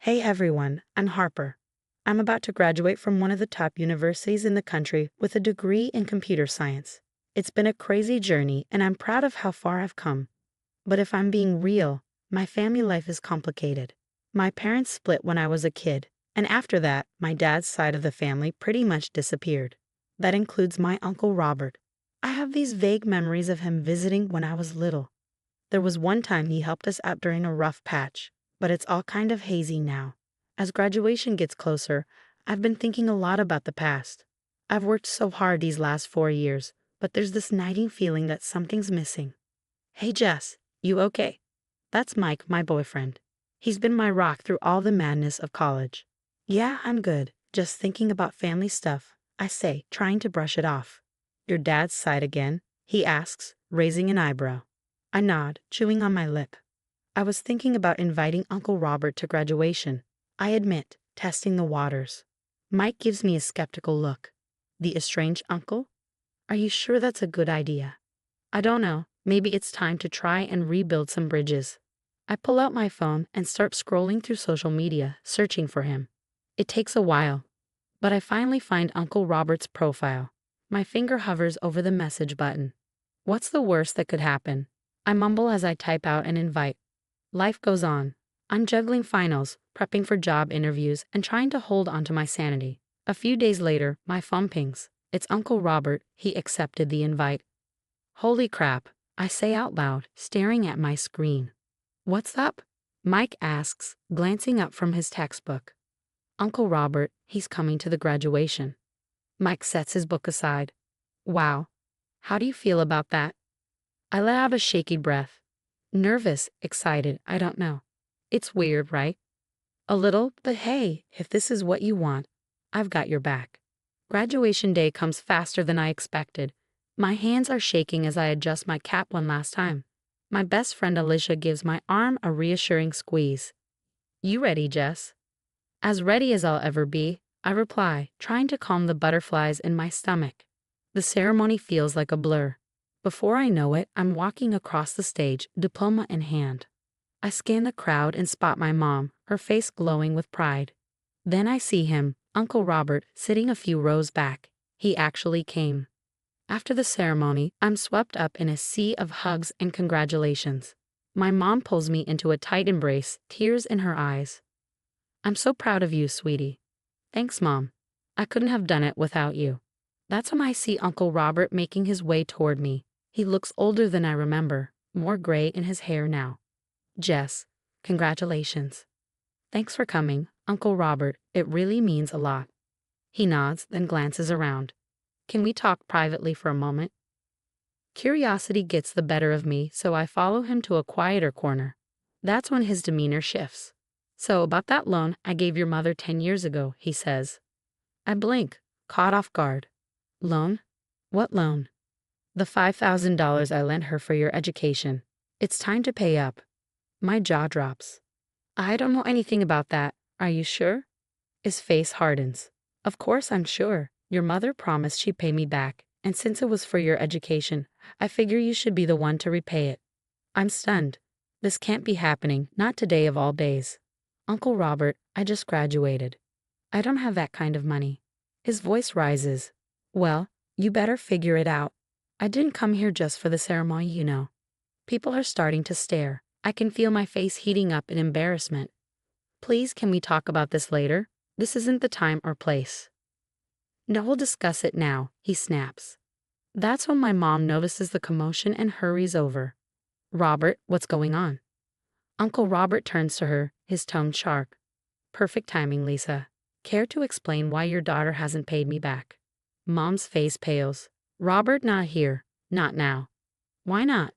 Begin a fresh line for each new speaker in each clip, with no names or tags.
Hey everyone, I'm Harper. I'm about to graduate from one of the top universities in the country with a degree in computer science. It's been a crazy journey and I'm proud of how far I've come. But if I'm being real, my family life is complicated. My parents split when I was a kid, and after that, my dad's side of the family pretty much disappeared. That includes my Uncle Robert. I have these vague memories of him visiting when I was little. There was one time he helped us out during a rough patch, but it's all kind of hazy now. As graduation gets closer, I've been thinking a lot about the past. I've worked so hard these last 4 years, but there's this nagging feeling that something's missing. Hey Jess, you okay? That's Mike, my boyfriend. He's been my rock through all the madness of college. Yeah, I'm good. Just thinking about family stuff, I say, trying to brush it off. Your dad's side again? He asks, raising an eyebrow. I nod, chewing on my lip. I was thinking about inviting Uncle Robert to graduation. I admit, testing the waters. Mike gives me a skeptical look. The estranged uncle? Are you sure that's a good idea? I don't know. Maybe it's time to try and rebuild some bridges. I pull out my phone and start scrolling through social media, searching for him. It takes a while, but I finally find Uncle Robert's profile. My finger hovers over the message button. What's the worst that could happen? I mumble as I type out an invite. Life goes on. I'm juggling finals, prepping for job interviews, and trying to hold onto my sanity. A few days later, my phone pings. It's Uncle Robert. He accepted the invite. Holy crap, I say out loud, staring at my screen. What's up? Mike asks, glancing up from his textbook. Uncle Robert, he's coming to the graduation. Mike sets his book aside. Wow. How do you feel about that? I let out a shaky breath. Nervous, excited, I don't know. It's weird, right? A little, but hey, if this is what you want, I've got your back. Graduation day comes faster than I expected. My hands are shaking as I adjust my cap one last time. My best friend Alicia gives my arm a reassuring squeeze. You ready, Jess? As ready as I'll ever be, I reply, trying to calm the butterflies in my stomach. The ceremony feels like a blur. Before I know it, I'm walking across the stage, diploma in hand. I scan the crowd and spot my mom, her face glowing with pride. Then I see him, Uncle Robert, sitting a few rows back. He actually came. After the ceremony, I'm swept up in a sea of hugs and congratulations. My mom pulls me into a tight embrace, tears in her eyes. I'm so proud of you, sweetie. Thanks, Mom. I couldn't have done it without you. That's when I see Uncle Robert making his way toward me. He looks older than I remember, more gray in his hair now. Jess, congratulations. Thanks for coming, Uncle Robert. It really means a lot. He nods, then glances around. Can we talk privately for a moment? Curiosity gets the better of me, so I follow him to a quieter corner. That's when his demeanor shifts. So about that loan I gave your mother 10 years ago, he says. I blink, caught off guard. Loan? What loan? The $5,000 I lent her for your education. It's time to pay up. My jaw drops. I don't know anything about that. Are you sure? His face hardens. Of course I'm sure. Your mother promised she'd pay me back, and since it was for your education, I figure you should be the one to repay it. I'm stunned. This can't be happening, not today of all days. Uncle Robert, I just graduated. I don't have that kind of money. His voice rises. Well, you better figure it out. I didn't come here just for the ceremony, you know. People are starting to stare. I can feel my face heating up in embarrassment. Please, can we talk about this later? This isn't the time or place. No, we'll discuss it now, he snaps. That's when my mom notices the commotion and hurries over. Robert, what's going on? Uncle Robert turns to her, his tone sharp. Perfect timing, Lisa. Care to explain why your daughter hasn't paid me back? Mom's face pales. Robert, not here. Not now. Why not?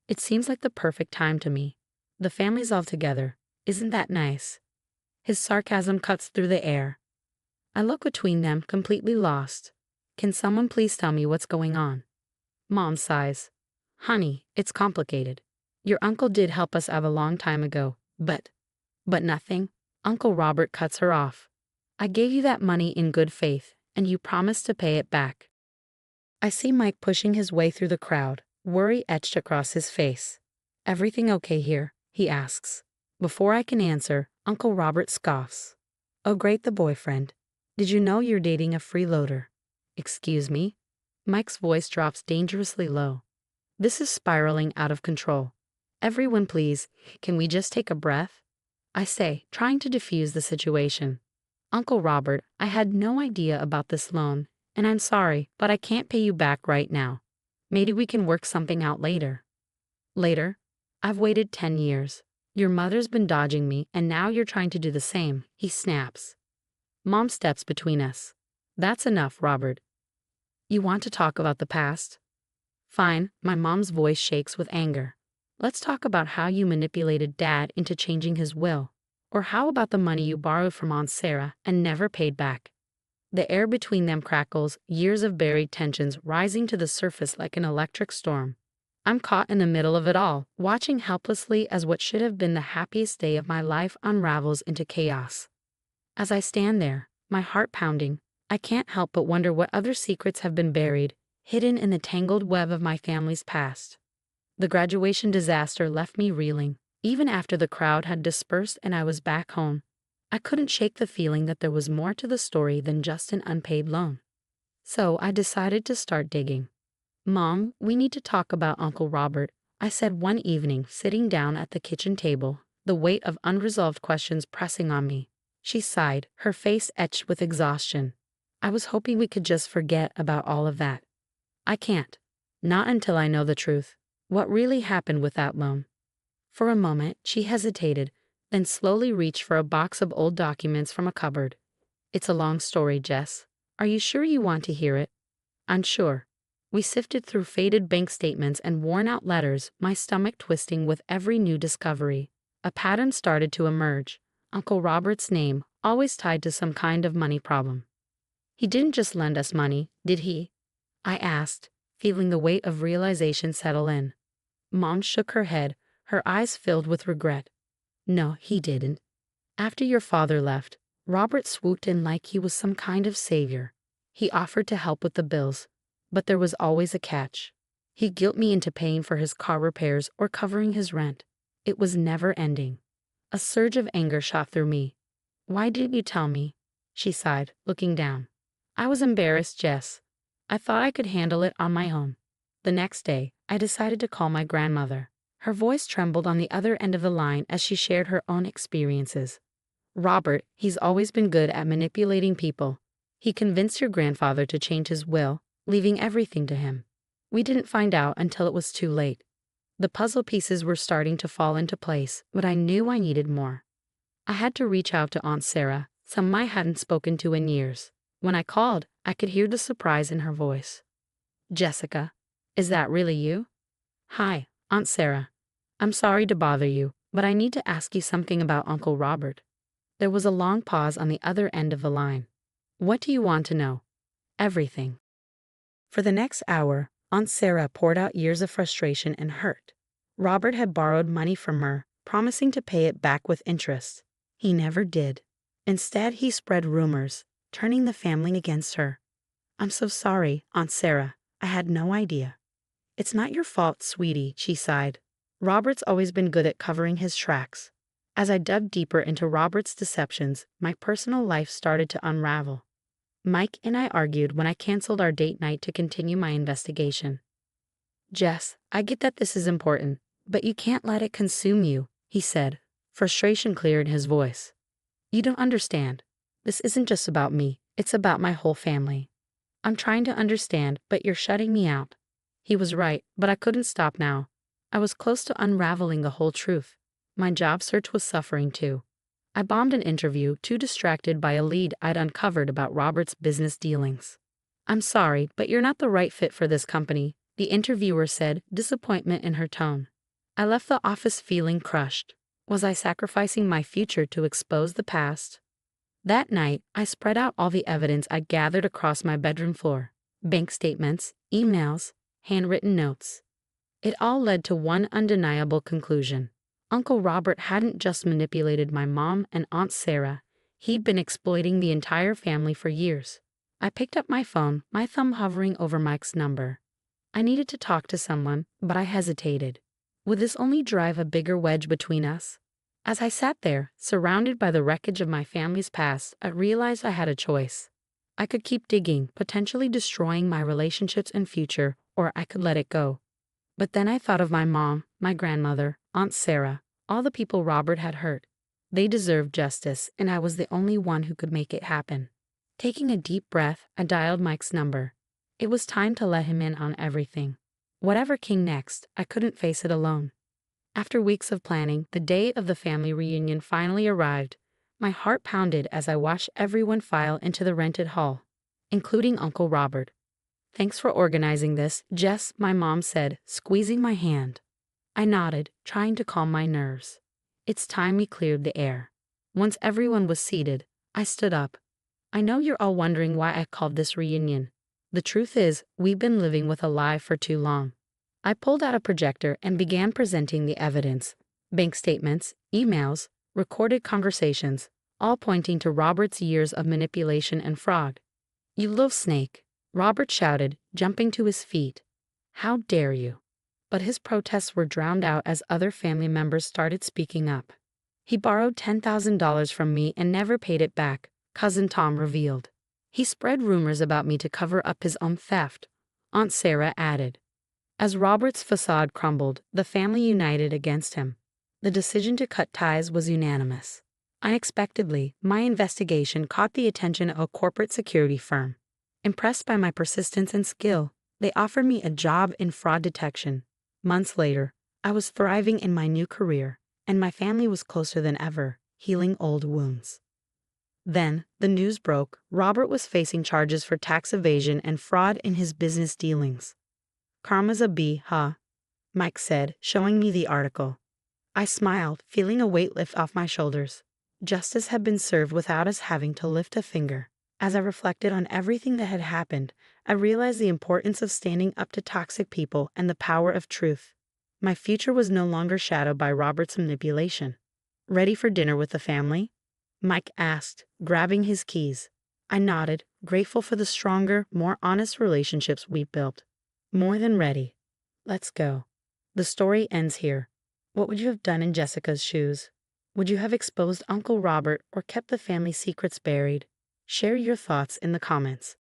It seems like the perfect time to me. The family's all together. Isn't that nice? His sarcasm cuts through the air. I look between them, completely lost. Can someone please tell me what's going on? Mom sighs. Honey, it's complicated. Your uncle did help us out a long time ago, but nothing. Uncle Robert cuts her off. I gave you that money in good faith, and you promised to pay it back. I see Mike pushing his way through the crowd, worry etched across his face. Everything okay here? He asks. Before I can answer, Uncle Robert scoffs. Oh great, the boyfriend. Did you know you're dating a freeloader? Excuse me? Mike's voice drops dangerously low. This is spiraling out of control. Everyone please, can we just take a breath? I say, trying to defuse the situation. Uncle Robert, I had no idea about this loan, and I'm sorry, but I can't pay you back right now. Maybe we can work something out later. Later? I've waited 10 years. Your mother's been dodging me, and now you're trying to do the same, he snaps. Mom steps between us. That's enough, Robert. You want to talk about the past? Fine, my mom's voice shakes with anger. Let's talk about how you manipulated Dad into changing his will. Or how about the money you borrowed from Aunt Sarah and never paid back? The air between them crackles, years of buried tensions rising to the surface like an electric storm. I'm caught in the middle of it all, watching helplessly as what should have been the happiest day of my life unravels into chaos. As I stand there, my heart pounding, I can't help but wonder what other secrets have been buried, hidden in the tangled web of my family's past. The graduation disaster left me reeling. Even after the crowd had dispersed and I was back home, I couldn't shake the feeling that there was more to the story than just an unpaid loan. So I decided to start digging. Mom, we need to talk about Uncle Robert, I said one evening, sitting down at the kitchen table, the weight of unresolved questions pressing on me. She sighed, her face etched with exhaustion. I was hoping we could just forget about all of that. I can't. Not until I know the truth. What really happened with that loan? For a moment, she hesitated, then slowly reached for a box of old documents from a cupboard. It's a long story, Jess. Are you sure you want to hear it? I'm sure. We sifted through faded bank statements and worn-out letters, my stomach twisting with every new discovery. A pattern started to emerge. Uncle Robert's name, always tied to some kind of money problem. He didn't just lend us money, did he? I asked, feeling the weight of realization settle in. Mom shook her head, her eyes filled with regret. No, he didn't. After your father left, Robert swooped in like he was some kind of savior. He offered to help with the bills, but there was always a catch. He guilt me into paying for his car repairs or covering his rent. It was never ending. A surge of anger shot through me. Why didn't you tell me? She sighed, looking down. I was embarrassed, Jess. I thought I could handle it on my own. The next day, I decided to call my grandmother. Her voice trembled on the other end of the line as she shared her own experiences. Robert, he's always been good at manipulating people. He convinced your grandfather to change his will, leaving everything to him. We didn't find out until it was too late. The puzzle pieces were starting to fall into place, but I knew I needed more. I had to reach out to Aunt Sarah, someone I hadn't spoken to in years. When I called, I could hear the surprise in her voice. Jessica, is that really you? Hi, Aunt Sarah. I'm sorry to bother you, but I need to ask you something about Uncle Robert. There was a long pause on the other end of the line. What do you want to know? Everything. For the next hour, Aunt Sarah poured out years of frustration and hurt. Robert had borrowed money from her, promising to pay it back with interest. He never did. Instead, he spread rumors, turning the family against her. I'm so sorry, Aunt Sarah. I had no idea. It's not your fault, sweetie, she sighed. Robert's always been good at covering his tracks. As I dug deeper into Robert's deceptions, my personal life started to unravel. Mike and I argued when I canceled our date night to continue my investigation. Jess, I get that this is important, but you can't let it consume you, he said, frustration clear in his voice. You don't understand. This isn't just about me, it's about my whole family. I'm trying to understand, but you're shutting me out. He was right, but I couldn't stop now. I was close to unraveling the whole truth. My job search was suffering too. I bombed an interview, too distracted by a lead I'd uncovered about Robert's business dealings. I'm sorry, but you're not the right fit for this company, the interviewer said, disappointment in her tone. I left the office feeling crushed. Was I sacrificing my future to expose the past? That night, I spread out all the evidence I gathered across my bedroom floor. Bank statements, emails, handwritten notes. It all led to one undeniable conclusion. Uncle Robert hadn't just manipulated my mom and Aunt Sarah. He'd been exploiting the entire family for years. I picked up my phone, my thumb hovering over Mike's number. I needed to talk to someone, but I hesitated. Would this only drive a bigger wedge between us? As I sat there, surrounded by the wreckage of my family's past, I realized I had a choice. I could keep digging, potentially destroying my relationships and future, or I could let it go. But then I thought of my mom, my grandmother, Aunt Sarah, all the people Robert had hurt. They deserved justice, and I was the only one who could make it happen. Taking a deep breath, I dialed Mike's number. It was time to let him in on everything. Whatever came next, I couldn't face it alone. After weeks of planning, the day of the family reunion finally arrived. My heart pounded as I watched everyone file into the rented hall, including Uncle Robert. "Thanks for organizing this, Jess," my mom said, squeezing my hand. I nodded, trying to calm my nerves. It's time we cleared the air. Once everyone was seated, I stood up. "I know you're all wondering why I called this reunion. The truth is, we've been living with a lie for too long." I pulled out a projector and began presenting the evidence. Bank statements, emails, recorded conversations, all pointing to Robert's years of manipulation and fraud. "You little snake," Robert shouted, jumping to his feet. "How dare you?" But his protests were drowned out as other family members started speaking up. "He borrowed $10,000 from me and never paid it back," Cousin Tom revealed. "He spread rumors about me to cover up his own theft," Aunt Sarah added. As Robert's facade crumbled, the family united against him. The decision to cut ties was unanimous. Unexpectedly, my investigation caught the attention of a corporate security firm. Impressed by my persistence and skill, they offered me a job in fraud detection. Months later, I was thriving in my new career, and my family was closer than ever, healing old wounds. Then, the news broke. Robert was facing charges for tax evasion and fraud in his business dealings. "Karma's a bee, huh?" Mike said, showing me the article. I smiled, feeling a weight lift off my shoulders. Justice had been served without us having to lift a finger. As I reflected on everything that had happened, I realized the importance of standing up to toxic people and the power of truth. My future was no longer shadowed by Robert's manipulation. "Ready for dinner with the family?" Mike asked, grabbing his keys. I nodded, grateful for the stronger, more honest relationships we built. "More than ready. Let's go." The story ends here. What would you have done in Jessica's shoes? Would you have exposed Uncle Robert or kept the family secrets buried? Share your thoughts in the comments.